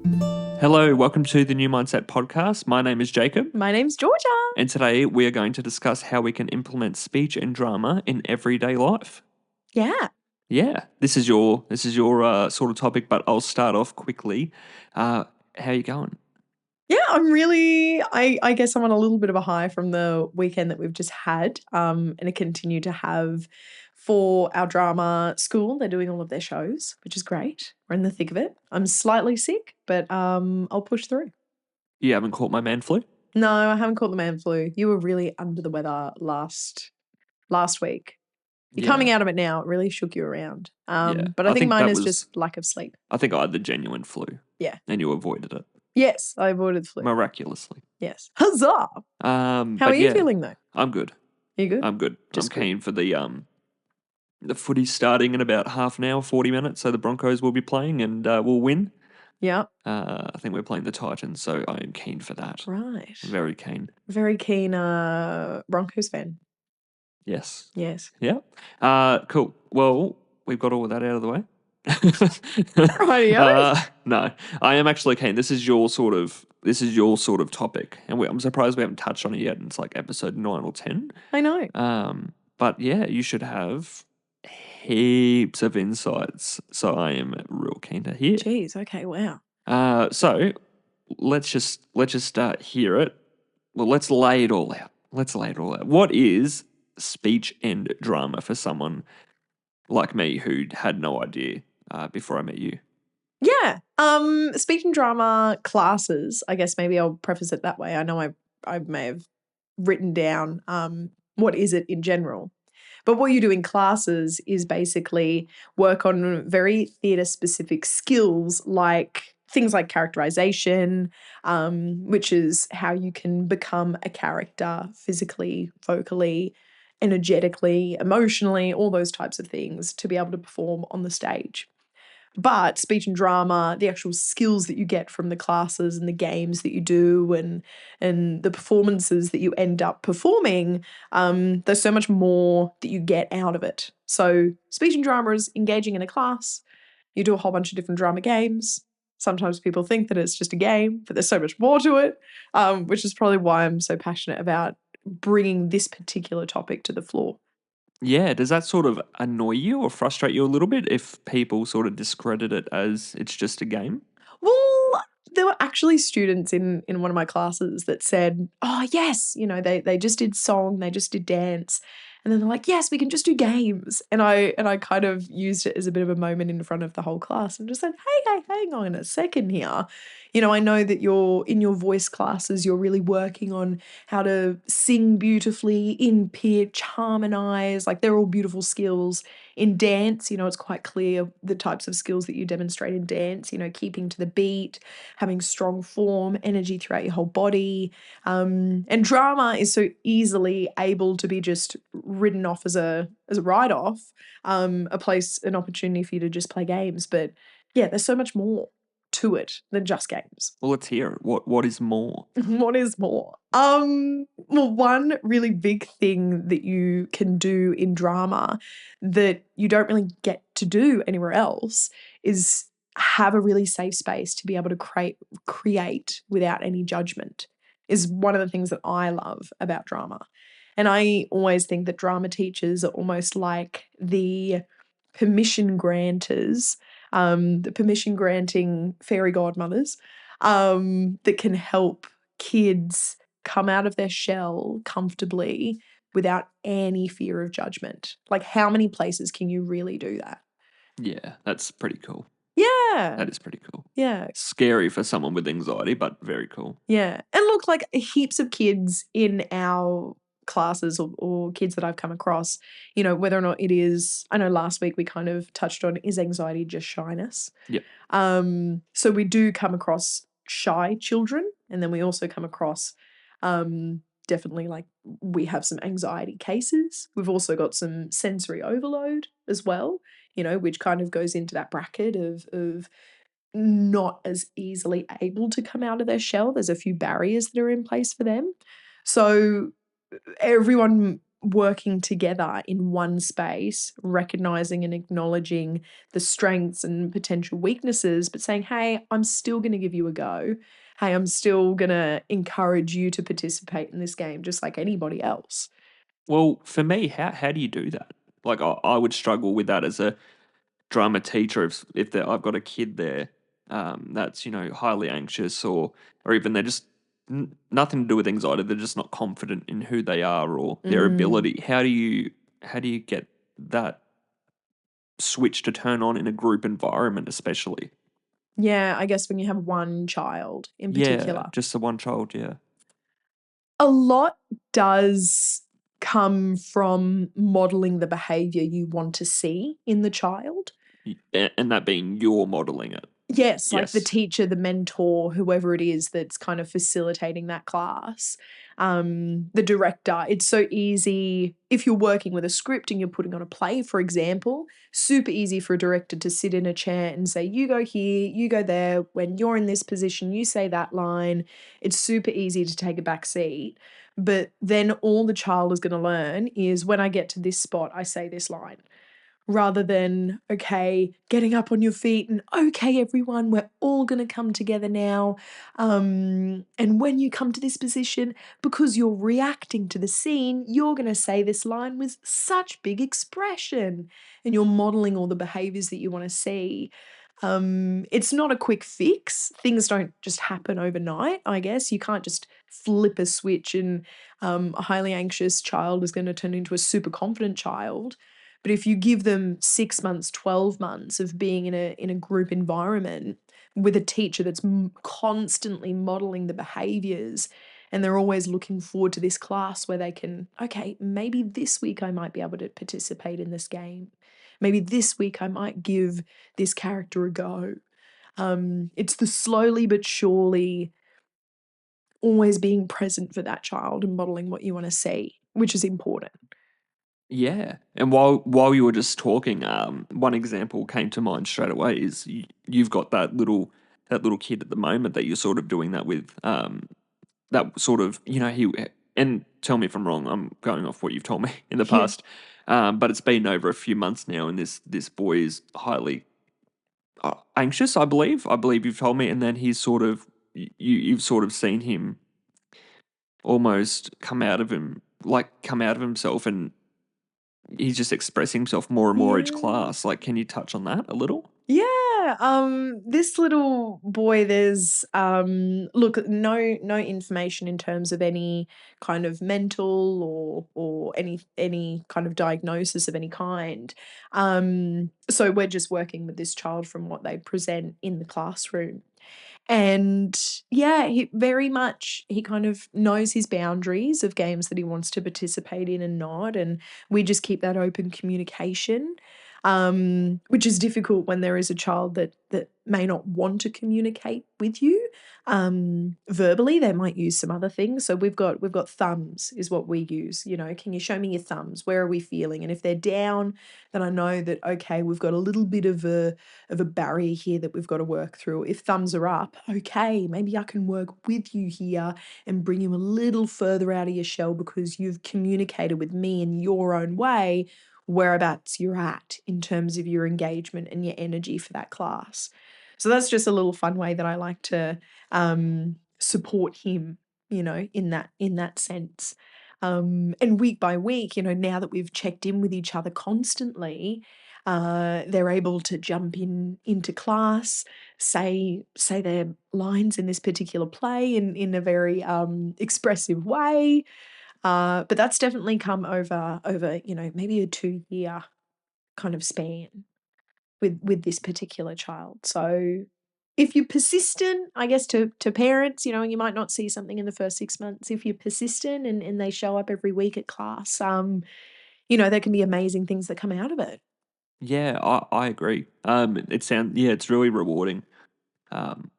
Hello, welcome to the New Mindset Podcast. My name is Jacob, My name's Georgia. and today we are going to discuss how we can implement speech and drama in everyday life. Yeah. Yeah, this is your sort of topic, but I'll start off quickly. How are you going? Yeah, I'm really, I guess I'm on a little bit of a high from the weekend that we've just had and I continue to have for our drama school. They're doing all of their shows, which is great. We're in the thick of it. I'm slightly sick, but I'll push through. You haven't caught my man flu? No, I haven't caught the man flu. You were really under the weather last week. You're coming out of it now. It really shook you around. But I think mine is just lack of sleep. I think I had the genuine flu. Yeah. And you avoided it. Yes, I avoided the flu. Miraculously. Yes. Huzzah! How are you feeling though? I'm good. You good? I'm good. Just I'm keen for the footy starting in about half an hour, 40 minutes. So the Broncos will be playing and we'll win. Yeah. I think we're playing the Titans, so I am keen for that. Right. Very keen. Very keen Broncos fan. Yes. Yes. Yeah. Cool. Well, we've got all of that out of the way. Rightio. No, I am actually keen. This is your sort of topic, and I'm surprised we haven't touched on it yet. And it's like episode 9 or 10. I know. But yeah, you should have heaps of insights. So I am real keen to hear. Jeez. Okay. Wow. So let's just hear it. Well, let's lay it all out. What is speech and drama for someone like me who had no idea before I met you? Yeah. Speech and drama classes. I guess maybe I'll preface it that way. I know I may have written down what is it in general. But what you do in classes is basically work on very theatre specific skills like things like characterization, which is how you can become a character physically, vocally, energetically, emotionally, all those types of things to be able to perform on the stage. But speech and drama, the actual skills that you get from the classes and the games that you do and the performances that you end up performing, there's so much more that you get out of it. So speech and drama is engaging in a class. You do a whole bunch of different drama games. Sometimes people think that it's just a game, but there's so much more to it, which is probably why I'm so passionate about bringing this particular topic to the floor. Yeah, does that sort of annoy you or frustrate you a little bit if people sort of discredit it as it's just a game? Well, there were actually students in one of my classes that said, "Oh, yes, they just did song, they just did dance." And then they're like, "Yes, we can just do games." And I kind of used it as a bit of a moment in front of the whole class and just said, "Hey, hang on a second here. I know that you're in your voice classes, you're really working on how to sing beautifully, in pitch, harmonize. Like they're all beautiful skills. In dance, it's quite clear the types of skills that you demonstrate in dance, keeping to the beat, having strong form, energy throughout your whole body. And drama is so easily able to be just written off as a write-off, an opportunity for you to just play games. But yeah, there's so much more to it than just games. Well, let's hear it. What is more? What is more? Well, one really big thing that you can do in drama that you don't really get to do anywhere else is have a really safe space to be able to create without any judgment is one of the things that I love about drama. And I always think that drama teachers are almost like the permission granters, the permission granting fairy godmothers that can help kids come out of their shell comfortably without any fear of judgment. Like, how many places can you really do that? Yeah, that's pretty cool. Yeah. That is pretty cool. Yeah. Scary for someone with anxiety, but very cool. Yeah. And look, like heaps of kids in our classes or kids that I've come across, whether or not it is, I know last week we kind of touched on, is anxiety just shyness? Yep. So we do come across shy children, and then we also come across definitely like we have some anxiety cases. We've also got some sensory overload as well, which kind of goes into that bracket of not as easily able to come out of their shell. There's a few barriers that are in place for them. So everyone working together in one space, recognizing and acknowledging the strengths and potential weaknesses, but saying, hey, I'm still going to give you a go. Hey, I'm still going to encourage you to participate in this game just like anybody else. Well, for me, how do you do that? Like, I would struggle with that as a drama teacher if I've got a kid there that's highly anxious or even they're just nothing to do with anxiety. They're just not confident in who they are or their Mm. ability. How do you get that switch to turn on in a group environment, especially? Yeah, I guess when you have one child in Yeah, particular. just the one child. Yeah, A lot does come from modeling the behavior you want to see in the child. and that being you're modeling it. Yes, like the Yes. teacher, the mentor, whoever it is that's kind of facilitating that class, the director. It's so easy if you're working with a script and you're putting on a play, for example, super easy for a director to sit in a chair and say, you go here, you go there. When you're in this position, you say that line. It's super easy to take a back seat. But then all the child is going to learn is when I get to this spot, I say this line rather than, okay, getting up on your feet and, okay, everyone, we're all going to come together now. And when you come to this position, because you're reacting to the scene, you're going to say this line with such big expression and you're modeling all the behaviors that you want to see. It's not a quick fix. Things don't just happen overnight, I guess. You can't just flip a switch and a highly anxious child is going to turn into a super confident child. But if you give them 6 months, 12 months of being in a group environment with a teacher that's constantly modeling the behaviors and they're always looking forward to this class where they can, okay, maybe this week I might be able to participate in this game. Maybe this week I might give this character a go. It's the slowly but surely always being present for that child and modeling what you want to see, which is important. Yeah, and while you were just talking, one example came to mind straight away is you've got that little kid at the moment that you're sort of doing that with. That sort of he and tell me if I'm wrong. I'm going off what you've told me in the Yeah. past, but it's been over a few months now, and this boy is highly anxious. I believe you've told me, and then he's sort of you've sort of seen him almost come out of himself and he's just expressing himself more and more each Yeah. class. Like, can you touch on that a little? Yeah, this little boy, there's look, no information in terms of any kind of mental or any kind of diagnosis of any kind. So we're just working with this child from what they present in the classroom. And yeah, he very much he kind of knows his boundaries of games that he wants to participate in and not, and we just keep that open communication, which is difficult when there is a child that may not want to communicate with you verbally. They might use some other things. So we've got thumbs is what we use. You know, can you show me your thumbs? Where are we feeling? And if they're down, then I know that okay, we've got a little bit of a barrier here that we've got to work through. If thumbs are up, okay, maybe I can work with you here and bring you a little further out of your shell because you've communicated with me in your own way whereabouts you're at in terms of your engagement and your energy for that class. So that's just a little fun way that I like to support him, in that sense. And week by week, now that we've checked in with each other constantly, they're able to jump into class, say their lines in this particular play in a very expressive way. But that's definitely come over maybe a 2 year kind of span with this particular child. So if you're persistent, I guess to parents, and you might not see something in the first 6 months. If you're persistent and they show up every week at class, there can be amazing things that come out of it. Yeah, I agree. It's really rewarding. Um,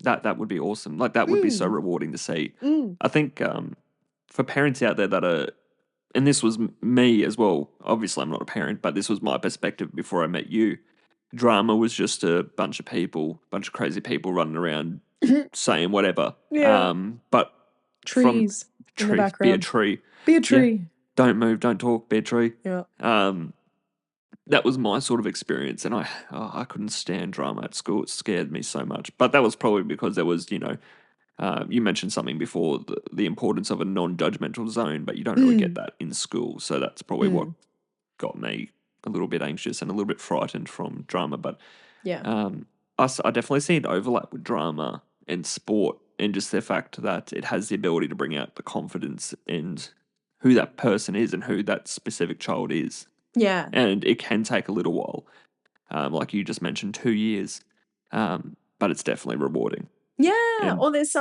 that would be awesome. Like that would be so Mm, rewarding to see. mm, I think for parents out there that are, and this was me as well. Obviously, I'm not a parent, but this was my perspective before I met you. Drama was just a bunch of crazy people running around saying whatever. yeah. But from Trees in the tree, be a background. tree. Be a Yeah, tree. don't move, don't talk, be a tree. Yeah. That was my sort of experience, and I couldn't stand drama at school. It scared me so much. But that was probably because there was, you mentioned something before, the importance of a non-judgmental zone, but you don't really get Mm, that in school. So that's probably what mm, got me a little bit anxious and a little bit frightened from drama. But yeah. I definitely see an overlap with drama and sport, and just the fact that it has the ability to bring out the confidence and who that person is and who that specific child is. Yeah. And it can take a little while, like you just mentioned, 2 years, but it's definitely rewarding. Yeah, And or there's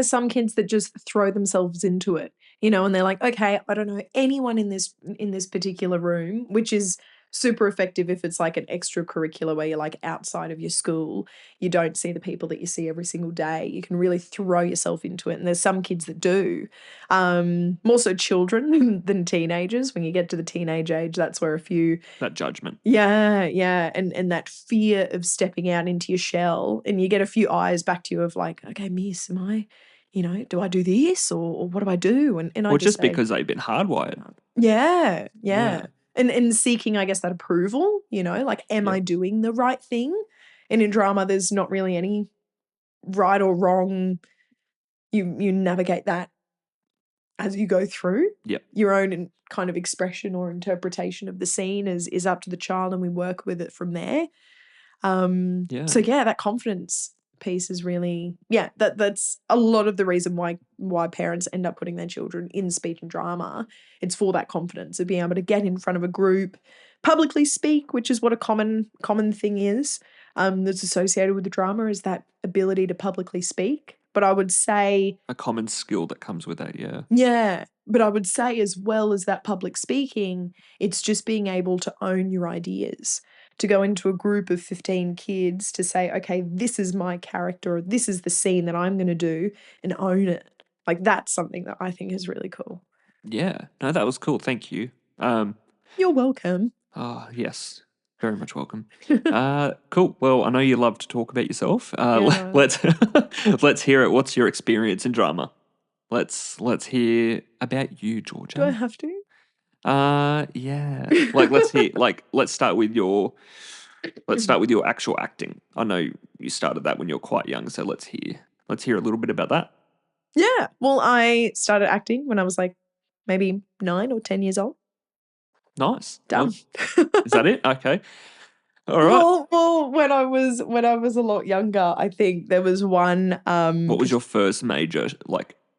some kids that just throw themselves into it, and they're like, okay, I don't know anyone in this particular room, which is super effective if it's like an extracurricular where you're like outside of your school, you don't see the people that you see every single day. You can really throw yourself into it, and there's some kids that do, more so children than teenagers. When you get to the teenage age, that's where a few that judgment. yeah, yeah, and that fear of stepping out into your shell, and you get a few eyes back to you of like, "Okay, miss, am I, do I do this or what do I do?" And I Or just just say, because they've been hardwired. "Yeah, Yeah. yeah." And seeking, I guess, that approval, like, am I Yep. doing the right thing? And in drama, there's not really any right or wrong. You navigate that as you go through. Yep. Your own kind of expression or interpretation of the scene is up to the child, and we work with it from there. Yeah. So yeah, that confidence piece is really that's a lot of the reason why parents end up putting their children in speech and drama. It's for that confidence of being able to get in front of a group, publicly speak, which is what a common thing is, that's associated with the drama, is that ability to publicly speak. But I would say A common skill that comes with that. Yeah. yeah, but I would say as well as that public speaking, it's just being able to own your ideas, to go into a group of 15 kids to say, okay, this is my character, or this is the scene that I'm going to do, and own it. Like that's something that I think is really cool. Yeah. No, that was cool. Thank you. You're welcome. Oh, yes. Very much welcome. Cool. Well, I know you love to talk about yourself. Yeah. Let's let's hear it. What's your experience in drama? Let's hear about you, Do I Georgia. have to? Yeah. Let's start with your actual acting. I know you started that when you were quite young, so let's hear a little bit about that. Yeah. Well, I started acting when I was like maybe 9 or 10 years old. Nice. Done. Well, is that it? Okay. All right. Well, when I was a lot younger, I think there was one What was your first major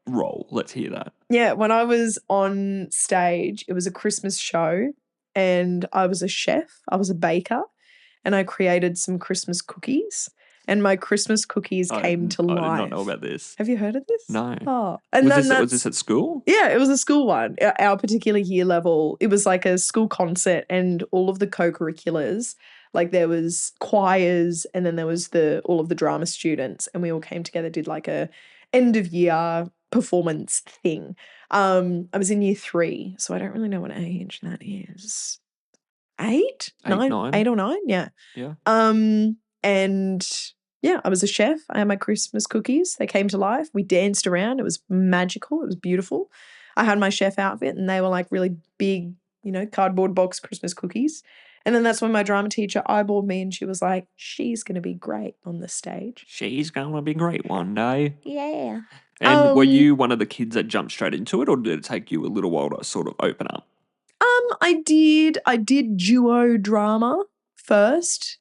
role? Let's hear that. yeah, when I was on stage, it was a Christmas show and I was a chef, I was a baker, and I created some Christmas cookies, and my Christmas cookies came to I did not know life. about this. Have you heard of this? No. Oh, and Was then this that's at school? yeah, it was a school one. Our particular year level, it was like a school concert, and all of the co-curriculars, like there was choirs, and then there was the all of the drama students, and we all came together, did like a end of year performance thing. I was in year 3, so I don't really know what age that is. 8, 8, 9, 8 9. or 9, yeah. Yeah. And yeah, I was a chef. I had my Christmas cookies. They came to life. We danced around. It was magical. It was beautiful. I had my chef outfit, and they were like really big, cardboard box Christmas cookies. And then that's when my drama teacher eyeballed me, and she was like, she's going to be great on the stage. She's gonna be great one day. Yeah. And were you one of the kids that jumped straight into it, or did it take you a little while to sort of open up? I did duo drama first,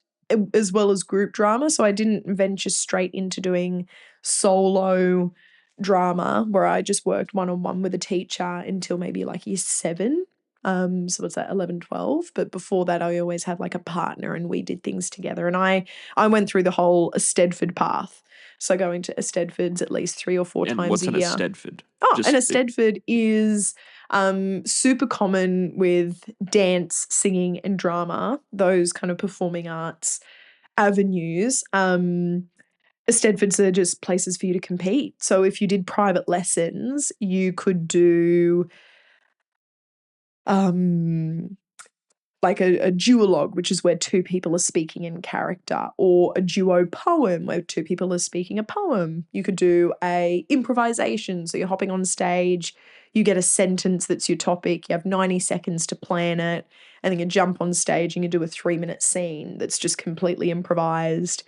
as well as group drama. So I didn't venture straight into doing solo drama where I just worked one-on-one with a teacher until maybe like year 7. So what's that, 11, 12? But before that, I always had like a partner and we did things together. And I went through the whole Eisteddfod path. So going to Eisteddfods at least 3 or 4 And times what's a an year. Eisteddfod? Oh, and Eisteddfod is super common with dance, singing, and drama, those kind of performing arts avenues. Eisteddfods are just places for you to compete. So if you did private lessons, you could do like a duologue, which is where two people are speaking in character, or a duo poem where two people are speaking a poem. You could do a improvisation, so you're hopping on stage, you get a sentence that's your topic, you have 90 seconds to plan it, and then you jump on stage and you do a 3-minute scene that's just completely improvised.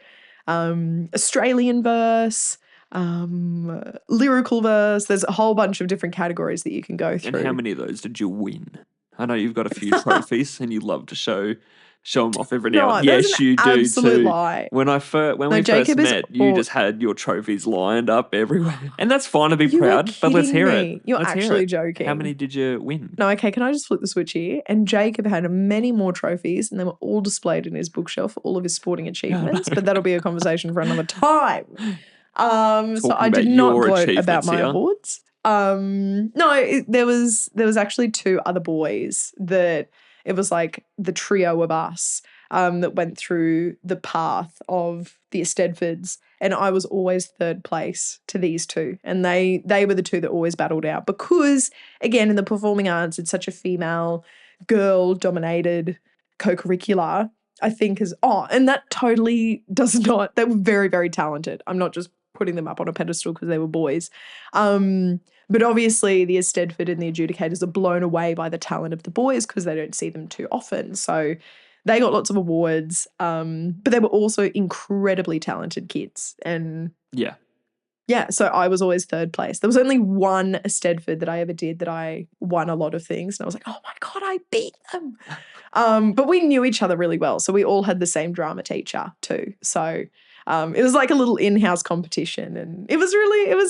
Australian verse, lyrical verse. There's a whole bunch of different categories that you can go through. And how many of those did you win? I know you've got a few trophies and you love to show them off every now. No, And yes, you do absolute too. lie. When we first Jacob is met, you just had your trophies lined up everywhere, and that's fine to be You are proud. But let's kidding hear me. it. You're Let's hear actually it. joking. How many did you win? No, okay, can I just flip the switch here? And Jacob had many more trophies, and they were all displayed in his bookshelf, all of his sporting achievements, but that'll be a conversation for another time. So I did not gloat about my awards. There was actually two other boys that it was like the trio of us that went through the path of the Estedfords, and I was always third place to these two, and they were the two that always battled out because, again, in the performing arts, it's such a female, girl-dominated co-curricular. I think and that totally does not. They were very, very talented. I'm not just putting them up on a pedestal because they were boys. But obviously the Estedford and the adjudicators are blown away by the talent of the boys because they don't see them too often. So they got lots of awards, but they were also incredibly talented kids. And yeah, so I was always third place. There was only one Estedford that I ever did that I won a lot of things. And I was like, oh my God, I beat them. But we knew each other really well. So we all had the same drama teacher too. So it was like a little in-house competition, and it was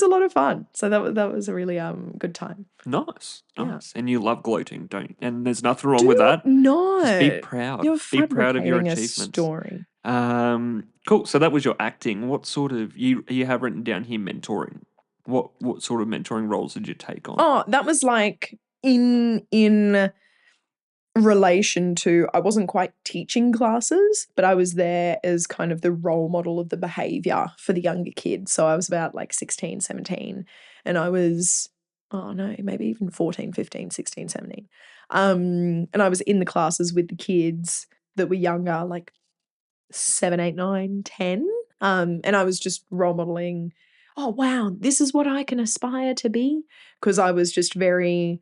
a lot of fun. So that was a really good time. Nice. Yeah. And you love gloating, don't you? And there's nothing wrong with that. No. Just be proud. You're be proud of your fabricating a achievements. story. Cool. So that was your acting. What sort of you have written down here mentoring? What sort of mentoring roles did you take on? Oh, that was like in relation to, I wasn't quite teaching classes, but I was there as kind of the role model of the behavior for the younger kids. So I was about like 16, 17, and I was, maybe even 14, 15, 16, 17. And I was in the classes with the kids that were younger, like 7, 8, 9, 10. And I was just role modeling, oh, wow, this is what I can aspire to be. Because I was just very,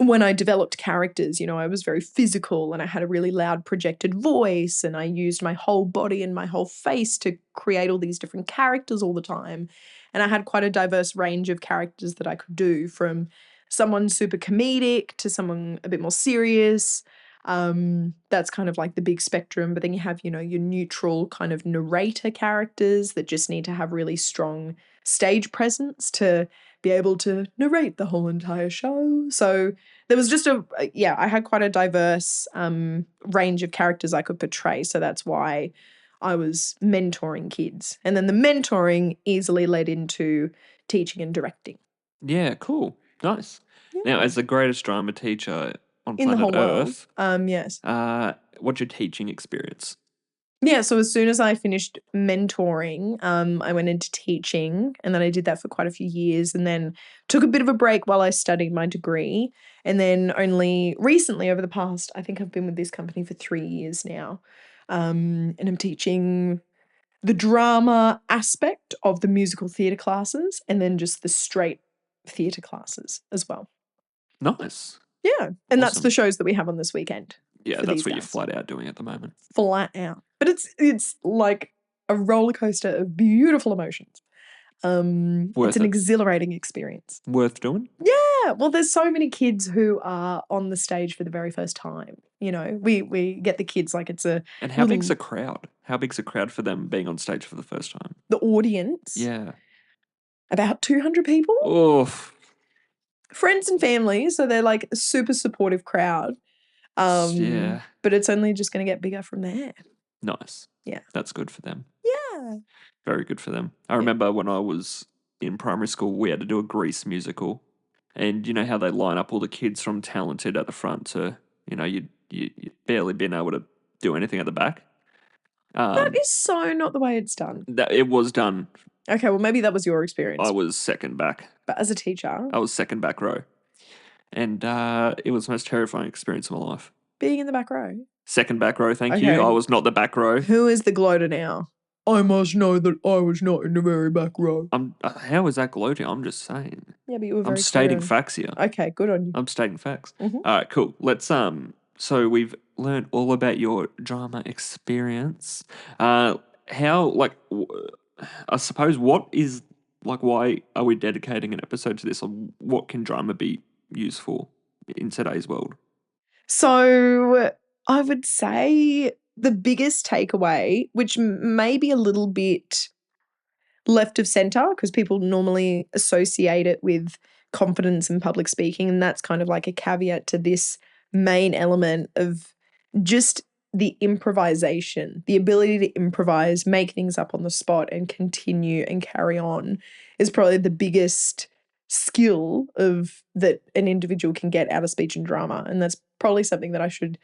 when I developed characters, I was very physical and I had a really loud projected voice, and I used my whole body and my whole face to create all these different characters all the time. And I had quite a diverse range of characters that I could do, from someone super comedic to someone a bit more serious. That's kind of like the big spectrum. But then you have, your neutral kind of narrator characters that just need to have really strong stage presence to be able to narrate the whole entire show. So there was just I had quite a diverse range of characters I could portray. So that's why I was mentoring kids. And then the mentoring easily led into teaching and directing. Yeah, cool. Nice. Yeah. Now, as the greatest drama teacher on in planet the whole Earth, world, yes. What's your teaching experience? Yeah, so as soon as I finished mentoring, I went into teaching, and then I did that for quite a few years, and then took a bit of a break while I studied my degree. And then only recently, over the past, I think I've been with this company for 3 years now, and I'm teaching the drama aspect of the musical theatre classes, and then just the straight theatre classes as well. Nice. Yeah, and awesome. That's the shows that we have on this weekend. Yeah, that's what you're flat out doing at the moment. Flat out. But it's like a roller coaster of beautiful emotions. It's an exhilarating experience. Worth doing? Yeah. Well, there's so many kids who are on the stage for the very first time. We get the kids like it's a And how big's a crowd? How big's a crowd for them being on stage for the first time? The audience? Yeah. About 200 people. Oof. Friends and family, so they're like a super supportive crowd. Yeah. But it's only just going to get bigger from there. Nice. Yeah. That's good for them. Yeah. Very good for them. I remember when I was in primary school, we had to do a Grease musical. And you know how they line up all the kids from talented at the front to, you'd barely been able to do anything at the back. That is so not the way it's done. It was done. Okay, well, maybe that was your experience. I was second back. But as a teacher? I was second back row. And it was the most terrifying experience of my life. Being in the back row. Second back row, thank you. Okay. I was not the back row. Who is the gloater now? I must know that I was not in the very back row. How is that gloating? I'm just saying. Yeah, but you were very I'm stating clear. facts here. Okay, good on you. I'm stating facts. Mhm. All right, cool. Let's So we've learned all about your drama experience. How like I suppose what is like why are we dedicating an episode to this? Or what can drama be used for in today's world? So I would say the biggest takeaway, which may be a little bit left of center because people normally associate it with confidence in public speaking. And that's kind of like a caveat to this main element of just the improvisation, the ability to improvise, make things up on the spot and continue and carry on is probably the biggest skill of that an individual can get out of speech and drama. And that's probably something that I should,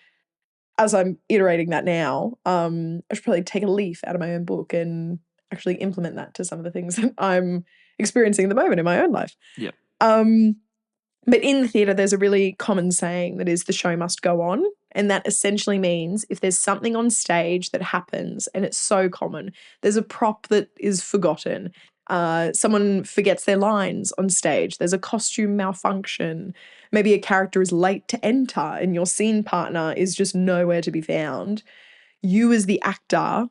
as I'm iterating that now, I should probably take a leaf out of my own book and actually implement that to some of the things that I'm experiencing at the moment in my own life. Yeah. But in the theatre, there's a really common saying that is the show must go on. And that essentially means if there's something on stage that happens, and it's so common, there's a prop that is forgotten, someone forgets their lines on stage, there's a costume malfunction, maybe a character is late to enter and your scene partner is just nowhere to be found. You as the actor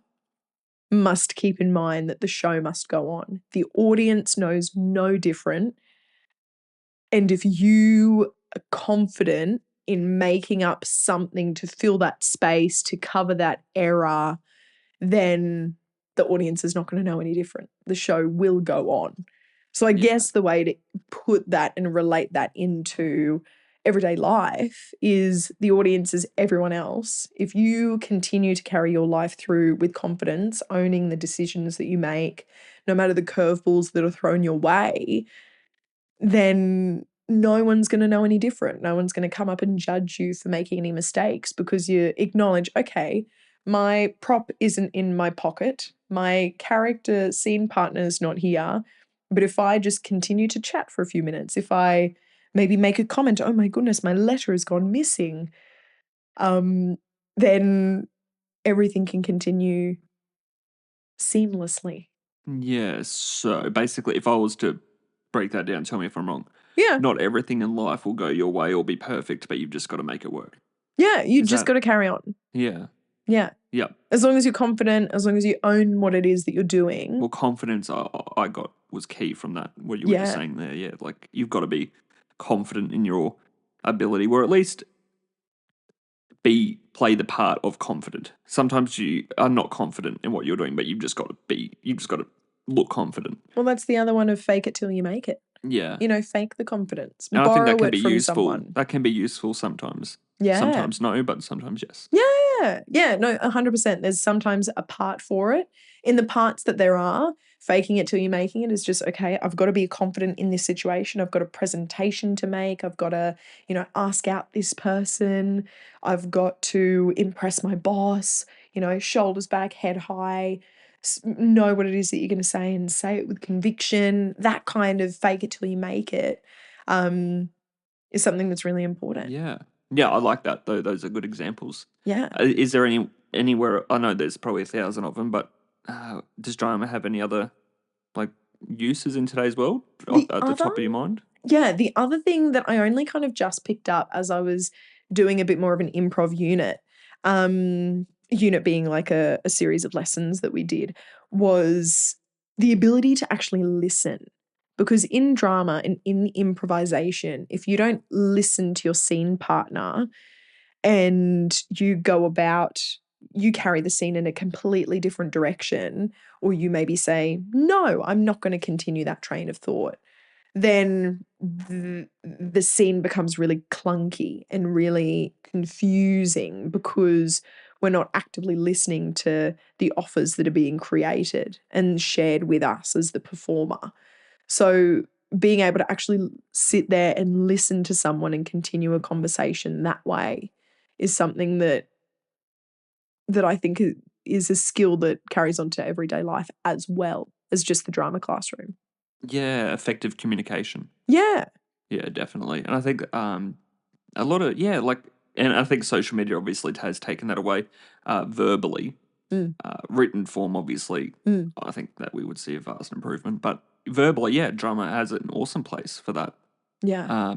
must keep in mind that the show must go on. The audience knows no different. And if you are confident in making up something to fill that space, to cover that error, then the audience is not going to know any different. The show will go on. So I guess the way to put that and relate that into everyday life is the audience is everyone else. If you continue to carry your life through with confidence, owning the decisions that you make, no matter the curveballs that are thrown your way, then no one's going to know any different. No one's going to come up and judge you for making any mistakes because you acknowledge, okay, my prop isn't in my pocket. My character scene partner's not here. But if I just continue to chat for a few minutes, if I maybe make a comment, oh my goodness, my letter has gone missing, then everything can continue seamlessly. Yeah, so basically, if I was to break that down, tell me if I'm wrong. Yeah. Not everything in life will go your way or be perfect, but you've just got to make it work. Yeah, you Is just that- got to carry on. Yeah. Yeah. Yeah. As long as you're confident, as long as you own what it is that you're doing. Well, confidence I got was key from that, what you were just saying there. Yeah, like you've got to be confident in your ability, or at least play the part of confident. Sometimes you are not confident in what you're doing, but you've just got to look confident. Well, that's the other one of fake it till you make it. Yeah. You know, fake the confidence. And I think that Borrow can it be from useful. someone. That can be useful sometimes. Yeah. Sometimes no, but sometimes yes. Yeah. Yeah. No, 100%. There's sometimes a part for it. In the parts that there are, faking it till you're making it is just, okay, I've got to be confident in this situation. I've got a presentation to make. I've got to, ask out this person. I've got to impress my boss, shoulders back, head high, know what it is that you're going to say and say it with conviction. That kind of fake it till you make it is something that's really important. Yeah. Yeah, I like that though. Those are good examples. Yeah. Is there anywhere? I know there's probably 1,000 of them, but does drama have any other like uses in today's world at the top of your mind? Yeah, the other thing that I only kind of just picked up as I was doing a bit more of an improv unit, unit being like a series of lessons that we did, was the ability to actually listen. Because in drama and in improvisation, if you don't listen to your scene partner and you carry the scene in a completely different direction, or you maybe say, no, I'm not going to continue that train of thought, then the scene becomes really clunky and really confusing because we're not actively listening to the offers that are being created and shared with us as the performer. So being able to actually sit there and listen to someone and continue a conversation that way is something that I think is a skill that carries on to everyday life as well as just the drama classroom. Yeah, effective communication. Yeah. Yeah, definitely. And I think a lot of like And I think social media obviously has taken that away verbally. Mm. Written form, obviously, Mm. I think that we would see a vast improvement. But verbally, yeah, drama has an awesome place for that. Yeah.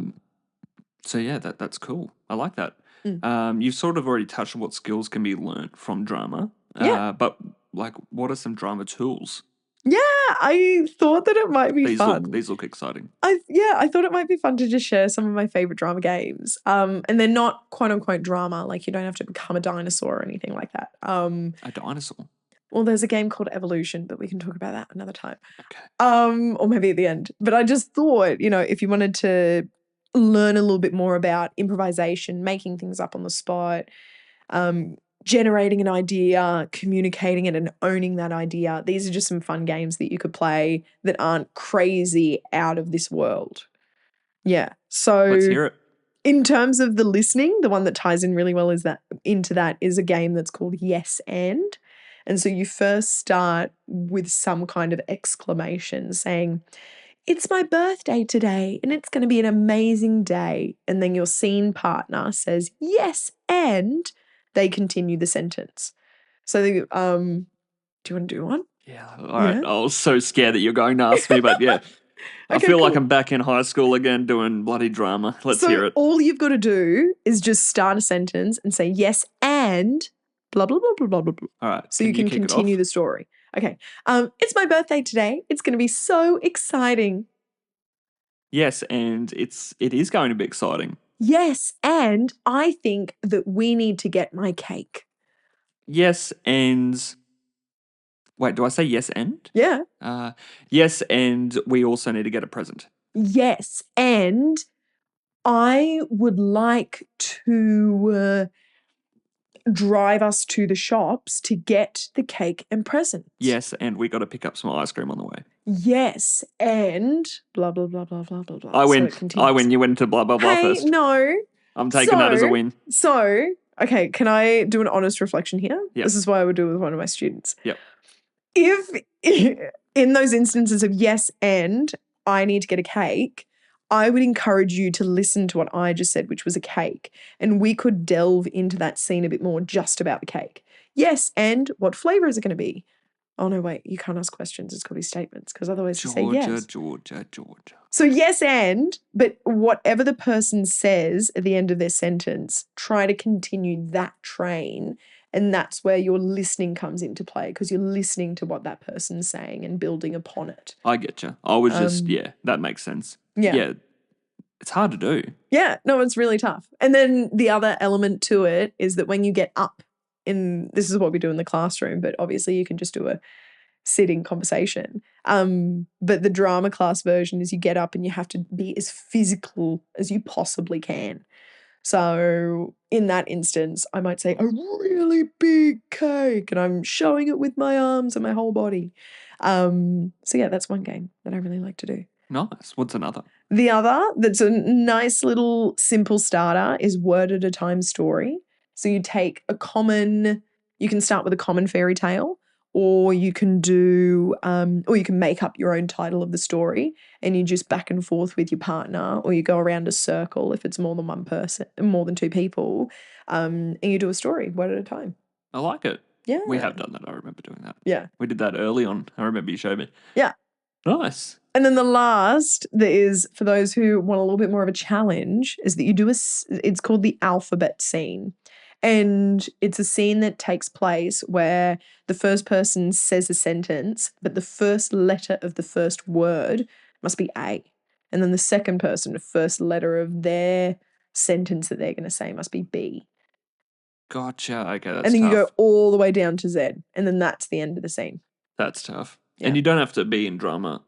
So yeah, that's cool. I like that. Mm. You've sort of already touched on what skills can be learnt from drama. Yeah. But like, what are some drama tools? Yeah, I thought that it might be These fun. look exciting. I thought it might be fun to just share some of my favorite drama games. And they're not quote unquote drama, like you don't have to become a dinosaur or anything like that. A dinosaur. Well, there's a game called Evolution, but we can talk about that another time. Okay. Or maybe at the end. But I just thought, if you wanted to learn a little bit more about improvisation, making things up on the spot, generating an idea, communicating it and owning that idea. These are just some fun games that you could play that aren't crazy out of this world. Yeah. So Let's hear it. in terms of the listening, the one that ties in really well is a game that's called Yes and. And so you first start with some kind of exclamation saying, "It's my birthday today and it's going to be an amazing day." And then your scene partner says, "Yes, and," they continue the sentence. So, do you want to do one? Yeah. All right. I was so scared that you're going to ask me, but yeah. I feel like I'm back in high school again doing bloody drama. Let's hear it. All you've got to do is just start a sentence and say, "Yes, and blah, blah, blah, blah, blah, blah, blah." All right. So you can continue the story. Okay. It's my birthday today. It's going to be so exciting. Yes, and it is going to be exciting. Yes, and I think that we need to get my cake. Yes, and wait, do I say yes and? Yeah. Yes, and we also need to get a present. Yes, and I would like to drive us to the shops to get the cake and presents. Yes, and we got to pick up some ice cream on the way. Yes, and blah, blah, blah, blah, blah, blah, blah. I win. You went to blah, blah, blah first. No. I'm taking that as a win. So, okay, can I do an honest reflection here? Yep. This is what I would do with one of my students. Yep. If in those instances of yes and I need to get a cake, I would encourage you to listen to what I just said, which was a cake. And we could delve into that scene a bit more just about the cake. Yes, and what flavor is it going to be? Oh, no, wait, you can't ask questions. It's got to be statements because otherwise you say yes. Georgia. So yes, and, but whatever the person says at the end of their sentence, try to continue that train. And that's where your listening comes into play because you're listening to what that person's saying and building upon it. I get you. I was that makes sense. Yeah. It's hard to do. Yeah, no, it's really tough. And then the other element to it is that when you get up this is what we do in the classroom, but obviously you can just do a sitting conversation. But the drama class version is you get up and you have to be as physical as you possibly can. So in that instance, I might say a really big cake and I'm showing it with my arms and my whole body. So yeah, that's one game that I really like to do. Nice. What's another? The other that's a nice little simple starter is word at a time story. So you take you can start with a common fairy tale, or you can or you can make up your own title of the story and you just back and forth with your partner, or you go around a circle if it's more than one person, more than two people, and you do a story word at a time. I like it. Yeah. We have done that. I remember doing that. Yeah. We did that early on. I remember you showed me. Yeah. Nice. And then the last that is for those who want a little bit more of a challenge is that you do it's called the alphabet scene. And it's a scene that takes place where the first person says a sentence, but the first letter of the first word must be A. And then the second person, the first letter of their sentence that they're going to say must be B. Gotcha. Okay, that's And then tough. you go all the way down to Z. And then that's the end of the scene. That's tough. Yeah. And you don't have to be in drama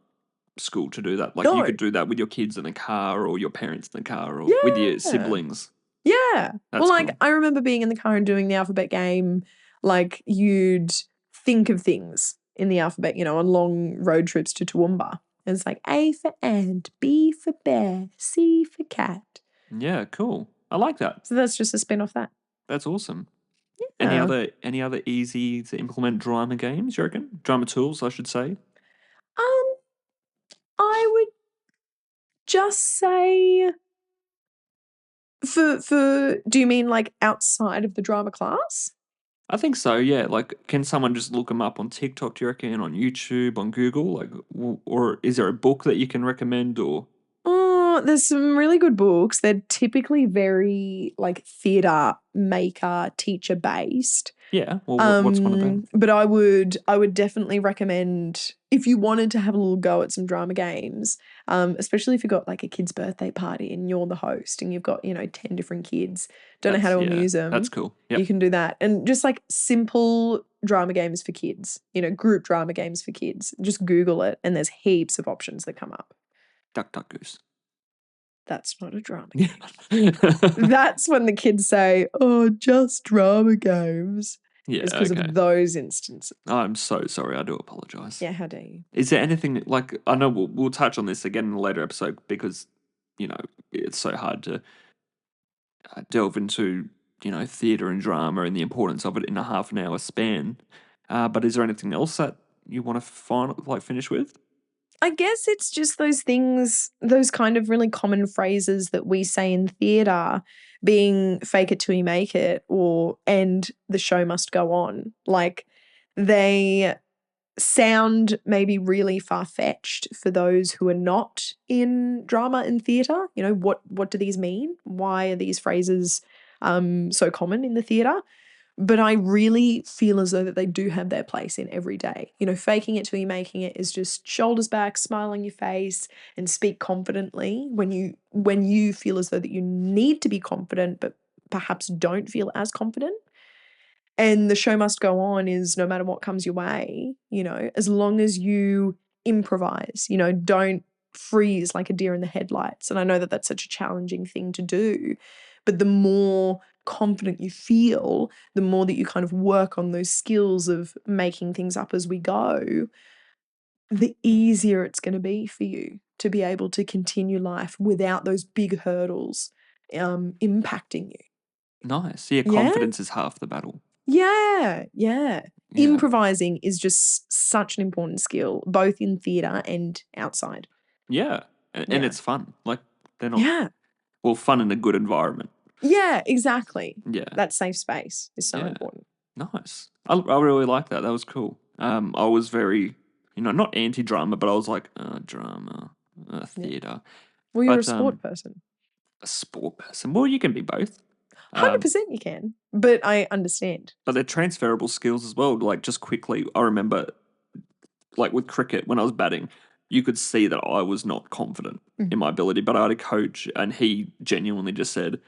school to do that. Like you could do that with your kids in a car or your parents in the car or with your siblings. Yeah. That's cool. I remember being in the car and doing the alphabet game. Like you'd think of things in the alphabet, on long road trips to Toowoomba. And it's like A for ant, B for bear, C for cat. Yeah, cool. I like that. So that's just a spin off that. That's awesome. Yeah. Any other easy to implement drama games, you reckon? Drama tools, I should say. I would just say Do you mean like outside of the drama class? I think so, yeah. Like, can someone just look them up on TikTok, do you reckon, on YouTube, on Google? Like, or is there a book that you can recommend or? Oh, there's some really good books. They're typically very like theatre maker, teacher based. Yeah, well, what's one of them? But I would definitely recommend if you wanted to have a little go at some drama games, especially if you've got like a kid's birthday party and you're the host and you've got, 10 different kids, don't know how to amuse That's them. cool. You Yep. can do that. And just like simple drama games for kids, group drama games for kids. Just Google it and there's heaps of options that come up. Duck, duck, goose. That's not a drama Yeah. game. That's when the kids say, "Oh, just drama games." Yeah, It's because okay. of those instances. I'm so sorry. I do apologize. Yeah, how dare you? Is there anything like I know we'll touch on this again in a later episode because it's so hard to delve into theatre and drama and the importance of it in a half an hour span. But is there anything else that you want to finish with? I guess it's just those things, those kind of really common phrases that we say in theatre, being fake it till you make it, and the show must go on. Like they sound maybe really far fetched for those who are not in drama and theatre. What do these mean? Why are these phrases so common in the theatre? But I really feel as though that they do have their place in every day. Faking it till you're making it is just shoulders back, smile on your face, and speak confidently when you feel as though that you need to be confident, but perhaps don't feel as confident. And the show must go on is no matter what comes your way, as long as you improvise, don't freeze like a deer in the headlights. And I know that that's such a challenging thing to do, but the more confident you feel, the more that you kind of work on those skills of making things up as we go, the easier it's going to be for you to be able to continue life without those big hurdles impacting you. Nice. Yeah, Yeah? confidence is half the battle. Yeah. Yeah. Improvising is just such an important skill, both in theatre and outside. Yeah. And Yeah. it's fun. Like they're not Yeah. well, fun in a good environment. Yeah, exactly. Yeah. That safe space is so Yeah. important. Nice. I really like that. That was cool. I was very, not anti-drama, but I was like, drama, theatre. Well, you're a But sport person. a sport person. Well, you can be both. 100% you can, but I understand. But they're transferable skills as well. Like just quickly, I remember, like with cricket when I was batting, you could see that I was not confident in my ability. But I had a coach, and he genuinely just said,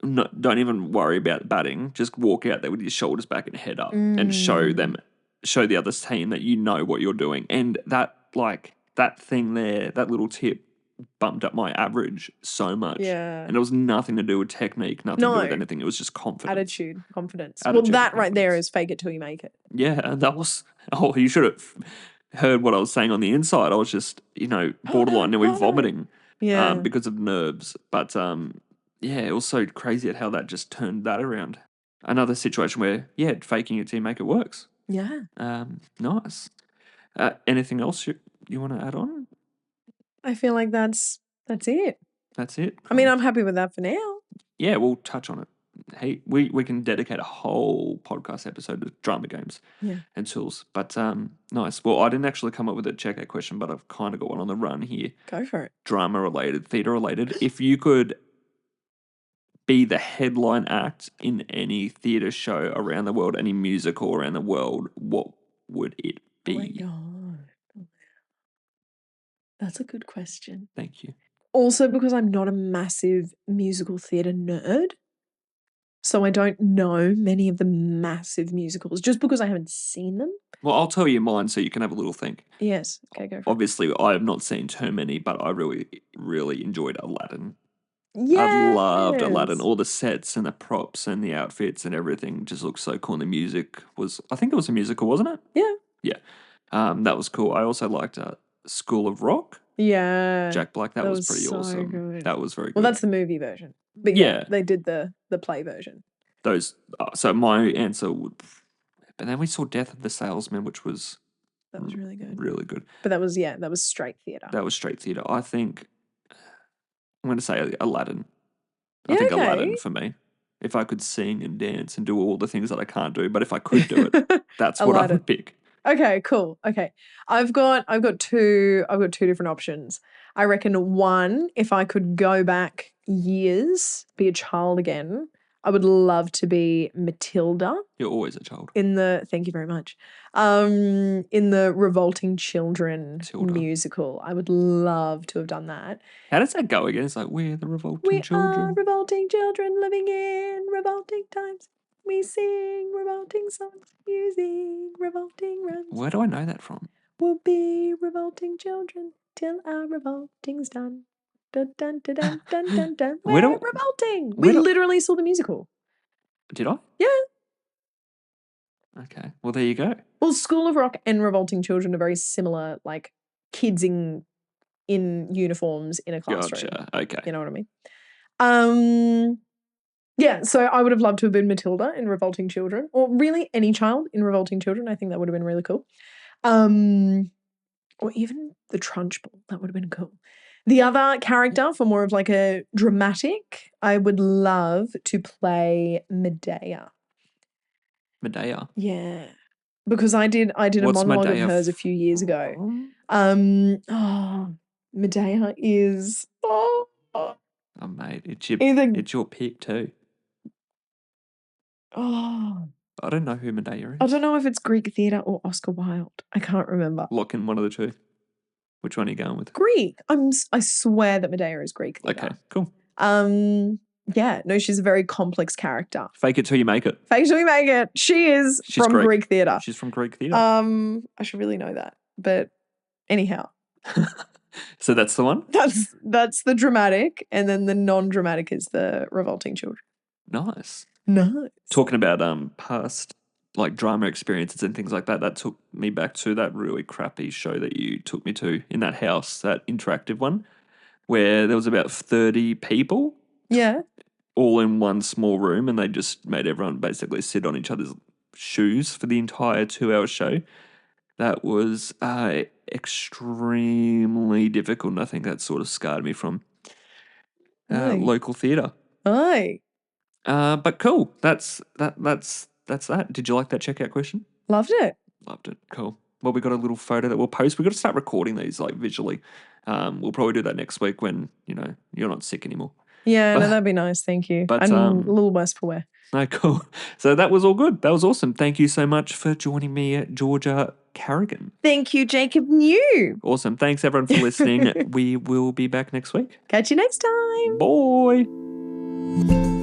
"No, don't even worry about batting. Just walk out there with your shoulders back and head up, and show the other team that you know what you're doing." And that thing there, that little tip, bumped up my average so much. Yeah. And it was nothing to do with technique, nothing to do with No. anything. It was just confidence. Attitude, confidence. Attitude Well, that and right there confidence. is fake it till you make it. Yeah, and that was. Oh, you should have heard what I was saying on the inside. I was just, borderline nearly vomiting, Yeah. because of nerves. But yeah, it was so crazy at how that just turned that around. Another situation where, yeah, faking it till you make it works. Yeah. Nice. Anything else you want to add on? I feel like that's it. That's it. I mean, Cool. I'm happy with that for now. Yeah, we'll touch on it. Hey, we can dedicate a whole podcast episode to drama games and tools. But nice. Well, I didn't actually come up with a checkout question, but I've kind of got one on the run here. Go for it. Drama related, theatre related. If you could be the headline act in any theatre show around the world, any musical around the world, what would it be? Oh my God. That's a good question. Thank you. Also, because I'm not a massive musical theatre nerd, so I don't know many of the massive musicals just because I haven't seen them. Well, I'll tell you mine so you can have a little think. Yes. Okay, go for it. Obviously, I have not seen too many, but I really, really enjoyed Aladdin. Yes. I loved Aladdin. All the sets and the props and the outfits and everything just looked so cool. And the music was, I think it was a musical, wasn't it? Yeah. Yeah. That was cool. I also liked School of Rock. Yeah. Jack Black. That was pretty so awesome. good. That was very good. Well, that's the movie version. But yeah, they did the play version. Those. So my answer would. But then we saw Death of the Salesman, which was. That was really good. Really good. But that was straight theatre. That was straight theatre. I think I'm going to say Aladdin. I Yeah, think okay. Aladdin for me. If I could sing and dance and do all the things that I can't do, but if I could do it, that's what I Aladdin. would pick. Okay, cool. Okay. I've got two different options. I reckon one, if I could go back years, be a child again, I would love to be Matilda You're always a child. thank you very much. In the Revolting Children Matilda. musical. I would love to have done that. How does that go again? It's like, we're the revolting We children. are revolting children living in revolting times. We sing revolting songs using revolting rhymes. Where do I know that from? We'll be revolting children till our revolting's done. Dun, dun, dun, dun, dun, dun, dun. Where We're do- revolting. where We do- literally saw the musical. Did I? Yeah. Okay. Well, there you go. Well, School of Rock and Revolting Children are very similar, like kids in uniforms in a classroom. Gotcha. Okay. You know what I mean? Yeah, so I would have loved to have been Matilda in Revolting Children, or really any child in Revolting Children. I think that would have been really cool. Or even the Trunchbull. That would have been cool. The other character for more of like a dramatic, I would love to play Medea. Medea. Yeah. Because I did a What's monologue Medea of hers a few years ago. from? Medea is Oh, mate, either it's your pick too. I I don't know who Medea is. don't know if it's Greek theatre or Oscar Wilde. I can't remember. Lock in one of the two. Which one are you going with? Greek. I swear that Medea is Greek theatre. Okay, cool. Yeah, no, she's a very complex character. Fake it till you make it. Fake till we make it. She's from Greek theatre. She's from Greek theatre. I should really know that. But anyhow. So that's the one? That's the dramatic, and then the non-dramatic is the Revolting Children. Nice. Nice. Talking about past like drama experiences and things like that, that took me back to that really crappy show that you took me to in that house, that interactive one, where there was about 30 people. Yeah. All in one small room, and they just made everyone basically sit on each other's shoes for the entire 2-hour show. That was extremely difficult, and I think that sort of scarred me from local theatre. Aye. But cool. That's that. Did you like that checkout question? Loved it. Loved it. Cool. Well, we got a little photo that we'll post. We've got to start recording these like visually. We'll probably do that next week when, you're not sick anymore. Yeah, no, that'd be nice. Thank you. But, and a little worse for wear. No, cool. So that was all good. That was awesome. Thank you so much for joining me, Georgia Carrigan. Thank you, Jacob New. Awesome. Thanks, everyone, for listening. We will be back next week. Catch you next time. Bye.